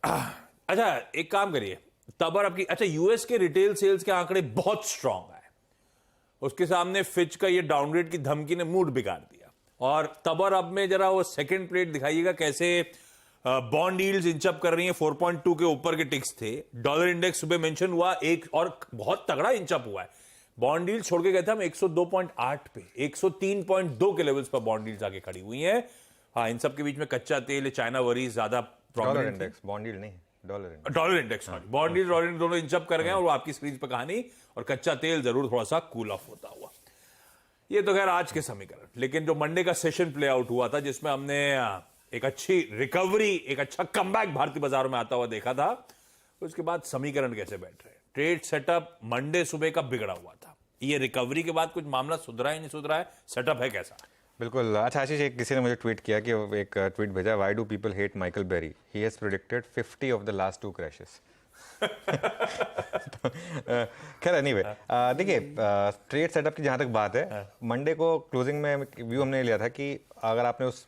अच्छा, एक काम करिए, तब और आपकी, अच्छा, यूएस के रिटेल सेल्स के आंकड़े बहुत स्ट्रांग आए, उसके सामने फिच का ये डाउनग्रेड की धमकी ने मूड बिगाड़ दिया। और तब और अब में जरा वो सेकंड प्लेट दिखाइएगा कैसे बॉन्ड यील्ड्स इंचअप कर रही हैं, 4.2 के ऊपर के टिक्स थे। डॉलर इंडेक्स सुबह मेंशन हुआ एक और बहुत तगड़ा इंचअप हुआ है। बॉन्ड यील्ड छोड़ के गए थे हम 102.8 पे, 103.2 के लेवल्स पर बॉन्ड यील्ड्स आके खड़ी हुई हैं। हाँ, इन सब के बीच में कच्चा तेल, चाइना वरीज ज्यादा डॉलर इंडेक्स, बॉन्ड यील्ड नहीं, dollar index, bond yield dollar दोनों इंचअप कर गए और वो आपकी स्क्रीन पर कहानी, और कच्चा तेल जरूर थोड़ा सा कूल ऑफ होता हुआ। ये तो खैर आज के समीकरण, लेकिन जो मंडे का सेशन प्ले आउट हुआ था जिसमें हमने एक अच्छी रिकवरी, एक अच्छा कमबैक भारतीय बाजारों में आता हुआ देखा था, उसके बाद समीकरण कैसे बैठ रहे। ट्रेड सेटअप मंडे सुबह का बिगड़ा हुआ था, ये रिकवरी के बाद कुछ मामला सुधरा ही नहीं सुधरा है, सेटअप है कैसा? बिल्कुल। अच्छा आशीष, एक किसी ने मुझे ट्वीट किया कि एक ट्वीट भेजा, why do people hate Michael Berry, he has predicted 50 of the last 2 crashes. खैर एनीवे, देखिए ट्रेड सेटअप की जहाँ तक बात है, मंडे को क्लोजिंग में व्यू हमने लिया था कि अगर आपने उस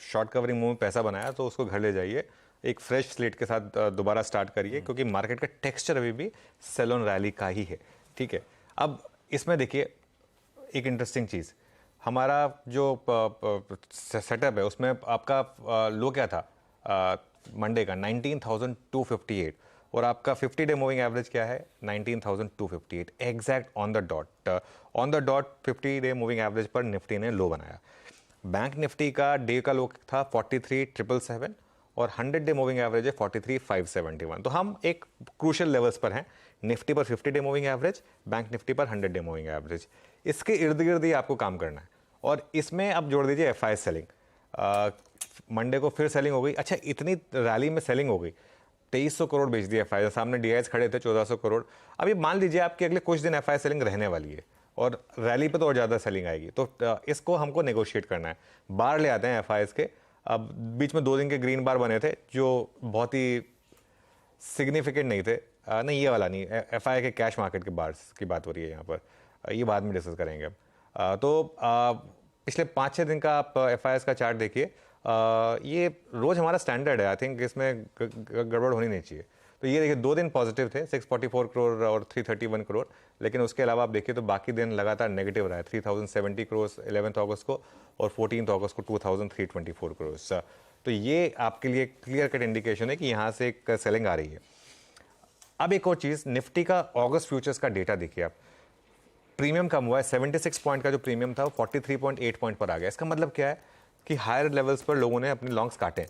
शॉर्ट कवरिंग मूव में पैसा बनाया तो उसको घर ले जाइए, एक फ्रेश स्लेट के साथ दोबारा स्टार्ट करिए, क्योंकि मार्केट का टेक्सचर अभी भी सेल ऑन रैली का ही है। ठीक है, अब इसमें देखिए एक इंटरेस्टिंग चीज़, हमारा जो सेटअप है उसमें आपका लो क्या था मंडे का 19,258, और आपका 50 डे मूविंग एवरेज क्या है 19,258, exact on the dot 50 day moving average पर निफ्टी ने लो बनाया। बैंक निफ्टी का डे का लो था 43,777 और 100 डे मूविंग एवरेज है 43,571। तो हम एक क्रूशियल लेवल्स पर हैं, निफ्टी पर 50 day moving average, bank Nifty पर 100 डे मूविंग एवरेज, इसके इर्द गिर्द ही आपको काम करना है। और इसमें अब जोड़ दीजिए एफआई सेलिंग, मंडे को फिर सेलिंग हो गई। अच्छा, इतनी रैली में सेलिंग हो गई, 2300 करोड़ बेच दिया एफआई, सामने डीआईएस खड़े थे 1400 करोड़। अभी मान लीजिए आपके अगले कुछ दिन एफआई सेलिंग रहने वाली है और रैली पे तो और ज़्यादा सेलिंग आएगी, तो इसको हमको नेगोशिएट करना है। बार ले आते हैं एफआईएस के। अब बीच में 2 दिन के ग्रीन बार बने थे जो बहुत ही सिग्निफिकेंट नहीं थे, नहीं ये वाला नहीं, एफआई के कैश मार्केट के बार्स की बात हो रही है यहाँ पर, ये बाद में डिस्कस करेंगे अब। तो पिछले 5-6 दिन का आप एफआईएस का चार्ट देखिए, ये रोज़ हमारा स्टैंडर्ड है, आई थिंक इसमें गड़बड़ होनी नहीं चाहिए। तो ये देखिए 2 दिन पॉजिटिव थे, 644 करोड़ और 331 करोड़, लेकिन उसके अलावा आप देखिए तो बाकी दिन लगातार नेगेटिव रहा है, 3070 करोड़ 11 अगस्त को और 14 अगस्त को 2324 करोड़। तो ये आपके लिए क्लियर कट इंडिकेशन है कि यहाँ से एक सेलिंग आ रही है। अब एक और चीज़, निफ्टी का अगस्त फ्यूचर्स का डेटा देखिए आप, प्रीमियम कम हुआ है, 76 पॉइंट का जो प्रीमियम था वो 43.8 पॉइंट पर आ गया। इसका मतलब क्या है कि हायर लेवल्स पर लोगों ने अपने लॉन्ग्स काटे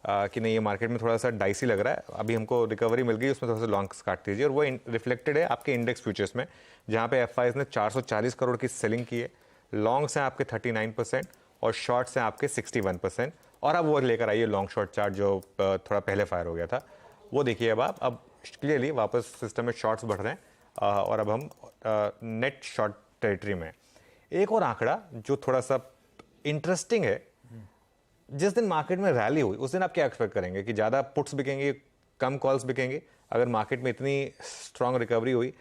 कि नहीं, ये मार्केट में थोड़ा सा डाइसी लग रहा है, अभी हमको रिकवरी मिल गई, उसमें थोड़ा सा लॉन्ग्स काट दीजिए। और वो रिफ्लेक्टेड है आपके इंडेक्स फ्यूचर्स में, जहाँ पे एफआईएस ने 440 करोड़ की सेलिंग की है, लॉन्ग्स हैं आपके 39% और शॉर्ट्स हैं आपके 61%। और अब वो लेकर आइए लॉन्ग शॉर्ट चार्ट जो थोड़ा पहले फायर हो गया था, वो देखिए अब क्लियरली वापस सिस्टम में शॉर्ट्स बढ़ रहे हैं और अब हम नेट शॉर्ट टेरिटरी में। एक और आंकड़ा जो थोड़ा सा इंटरेस्टिंग है, जिस दिन मार्केट में रैली हुई उस दिन आप क्या एक्सपेक्ट करेंगे कि ज़्यादा पुट्स बिकेंगे, कम कॉल्स बिकेंगे? अगर मार्केट में इतनी स्ट्रांग रिकवरी हुई,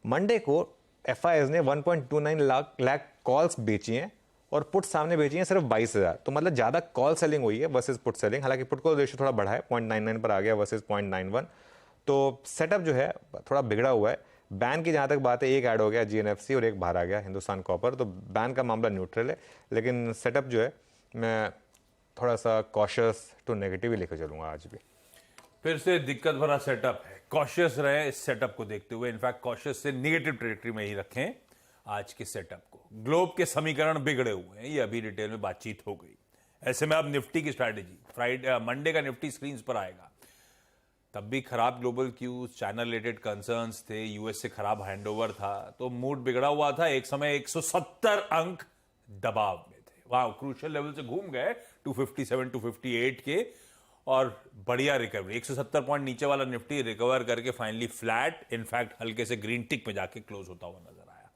मंडे को एफआईएस ने 1.29 लाख कॉल्स बेची हैं और पुट सामने बेची हैं सिर्फ 22,000। तो मतलब ज़्यादा कॉल सेलिंग हुई है वर्सेस पुट सेलिंग। हालांकि पुट कॉल रेशियो थोड़ा बढ़ा है, 0.99 पर आ गया वर्सेस 0.91। तो सेटअप जो है थोड़ा बिगड़ा हुआ है। बैन की जहाँ तक बात है, एक ऐड हो गया जीएनएफसी और एक बाहर आ गया हिंदुस्तान कॉपर, तो बैन का मामला न्यूट्रल है, लेकिन सेटअप जो है मैं थोड़ा सा कॉशियस टू नेगेटिव ही लेकर चलूंगा आज भी। फिर से दिक्कत भरा सेटअप है, कॉशियस रहे इस सेटअप को देखते हुए, इनफैक्ट कॉशियस से नेगेटिव टेरिटरी में ही रखें आज के सेटअप को। ग्लोब के समीकरण बिगड़े हुए हैं, ये अभी डिटेल में बातचीत हो गई। ऐसे में अब निफ्टी की स्ट्रैटेजी, मंडे का निफ्टी स्क्रीन पर आएगा, तब भी खराब global cues, China related concerns थे, यूएस से खराब हैंडओवर था, तो मूड बिगड़ा हुआ था। एक समय 170 अंक दबाव में थे, वहां क्रूशियल लेवल से घूम गए 257 258 के, और बढ़िया रिकवरी, 170 पॉइंट नीचे वाला निफ्टी रिकवर करके फाइनली फ्लैट, इनफैक्ट हल्के से ग्रीन टिक में जाके क्लोज होता हुआ नजर आया।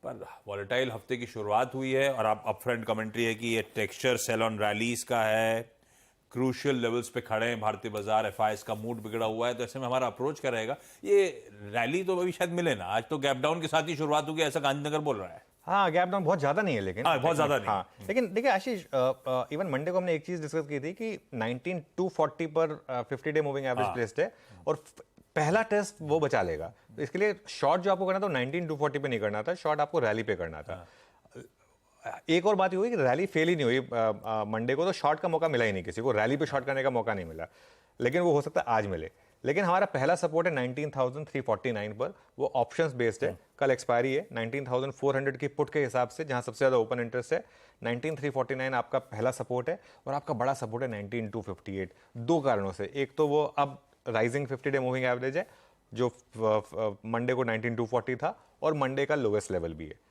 पर वॉलेटाइल हफ्ते की शुरुआत हुई है और आप अपफ्रंट कमेंट्री है कि ये टेक्सचर सेल ऑन रैलीज का है, क्रूशियल लेवल्स पे खड़े हैं भारतीय बाजार, एफआईएस का मूड बिगड़ा हुआ है। तो ऐसे में हमारा अप्रोच क्या रहेगा? ये रैली तो अभी शायद मिले ना, आज तो गैप डाउन के साथ ही शुरुआत होगी, ऐसा गांधीनगर बोल रहा है। हाँ, गैप डाउन बहुत ज्यादा नहीं है लेकिन बहुत ज्यादा नहीं। हाँ, लेकिन देखिए आशीष, इवन मंडे को हमने एक चीज डिस्कस की थी कि 19240 पर 50 डे मूविंग एवरेज प्लेस्ड है और पहला टेस्ट वो बचा लेगा। तो इसके लिए शॉर्ट जो आपको करना था 19240 पे नहीं करना था, शॉर्ट आपको रैली पे करना था। एक और बात ये हुई कि रैली फेल ही नहीं हुई मंडे को, तो शॉर्ट का मौका मिला ही नहीं किसी को, रैली पे शॉर्ट करने का मौका नहीं मिला, लेकिन वो हो सकता है आज मिले। लेकिन हमारा पहला सपोर्ट है 19,349 पर, वो ऑप्शंस बेस्ड है, कल एक्सपायरी है 19,400 की पुट के हिसाब से, जहां सबसे ज्यादा ओपन इंटरेस्ट है। 19,349 आपका पहला सपोर्ट है और आपका बड़ा सपोर्ट है 19,258। दो कारणों से, एक तो वो अब राइजिंग 50 डे मूविंग एवरेज है जो मंडे को 19,240 था और मंडे का लोवेस्ट लेवल भी है।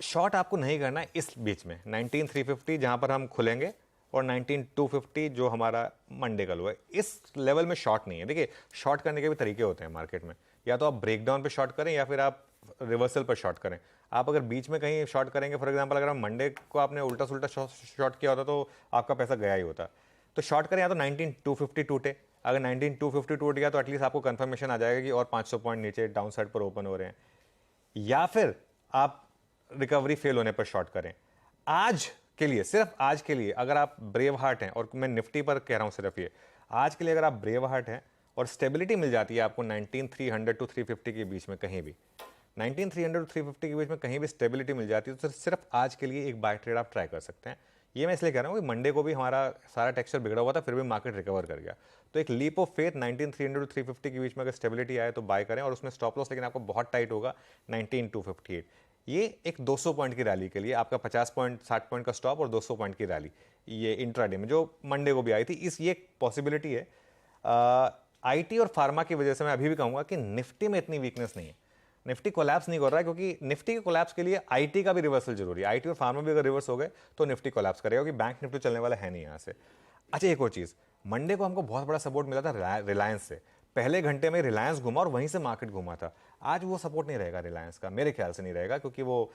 शॉर्ट आपको नहीं करना है इस बीच में 19,350 जहां पर हम खुलेंगे और 19,250 जो हमारा मंडे का लो है, इस लेवल में शॉर्ट नहीं है। देखिए शॉर्ट करने के भी तरीके होते हैं मार्केट में, या तो आप ब्रेकडाउन पे शॉर्ट करें या फिर आप रिवर्सल पर शॉर्ट करें। आप अगर बीच में कहीं शॉर्ट करेंगे, फॉर एग्जांपल अगर हम मंडे को आपने उल्टा सुल्टा शॉर्ट किया होता तो आपका पैसा गया ही होता। तो शॉर्ट करें या तो 19,250 टूटे, अगर 19,250 टूट गया तो एटलीस्ट आपको कंफर्मेशन आ जाएगा कि और 500 पॉइंट नीचे डाउन साइड पर ओपन हो रहे हैं, या फिर आप रिकवरी फेल होने पर शॉर्ट करें। आज के लिए, सिर्फ आज के लिए, अगर आप ब्रेव हार्ट हैं, और मैं निफ्टी पर कह रहा हूं सिर्फ ये, आज के लिए अगर आप ब्रेव हार्ट हैं और स्टेबिलिटी मिल जाती है आपको 19,300 टू 350 के बीच में, कहीं भी 19,300 टू 350 के बीच में कहीं भी स्टेबिलिटी मिल जाती है, तो सिर्फ आज के लिए एक बाय ट्रेड आप ट्राई कर सकते हैं। ये मैं इसलिए कह रहा हूँ कि मंडे को भी हमारा सारा टेक्सचर बिगड़ा हुआ था, फिर भी मार्केट रिकवर कर गया। तो एक लीप ऑफ फेथ 19,300 टू 350 के बीच में अगर स्टेबिलिटी आए तो बाय करें, और उसमें स्टॉप लॉस लेकिन आपको बहुत टाइट होगा 19,258। ये एक 200 पॉइंट की रैली के लिए आपका 50 पॉइंट 60 पॉइंट का स्टॉप और 200 पॉइंट की रैली, ये इंट्राडे में जो मंडे को भी आई थी, इस ये पॉसिबिलिटी है। आईटी और फार्मा की वजह से मैं अभी भी कहूंगा कि निफ्टी में इतनी वीकनेस नहीं है, निफ्टी कोलैप्स नहीं कर रहा है, क्योंकि निफ्टी के कोलैप्स के लिए आईटी का भी रिवर्सल जरूरी है। आईटी और फार्मा भी अगर रिवर्स हो गए तो निफ्टी कोलैप्स करेगा, क्योंकि बैंक निफ्टी चलने वाला है नहीं यहाँ से। अच्छा, एक और चीज, मंडे को हमको बहुत बड़ा सपोर्ट मिला था रिलायंस से, पहले घंटे में रिलायंस घुमा और वहीं से मार्केट घुमा था। आज वो सपोर्ट नहीं रहेगा रिलायंस का, मेरे ख्याल से नहीं रहेगा, क्योंकि वो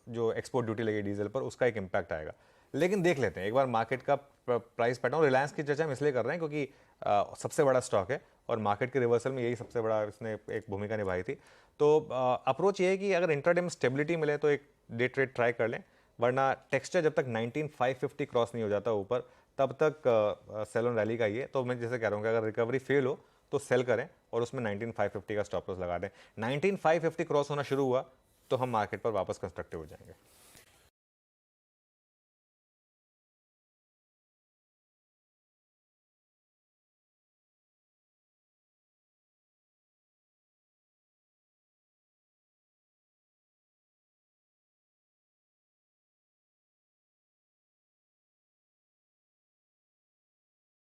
जो एक्सपोर्ट ड्यूटी लगी डीजल पर, उसका एक इंपैक्ट आएगा। लेकिन देख लेते हैं एक बार मार्केट का प्राइस पैटर्न। रिलायंस की चर्चा हम इसलिए कर रहे हैं क्योंकि सबसे बड़ा स्टॉक है और मार्केट के रिवर्सल में यही सबसे बड़ा इसने एक भूमिका निभाई थी। तो अप्रोच ये है कि अगर इंट्राडे में स्टेबिलिटी मिले तो एक डे ट्रेड ट्राई कर लें, वरना टेक्सचर जब तक 19,550 क्रॉस नहीं हो जाता ऊपर, तब तक सेल ऑन रैली का ही है। तो मैं जैसे कह रहा हूँ कि अगर रिकवरी फेल हो तो सेल करें और उसमें 19,550 का स्टॉप लॉस लगा दें। 19,550 क्रॉस होना शुरू हुआ तो हम मार्केट पर वापस कंस्ट्रक्टिव हो जाएंगे।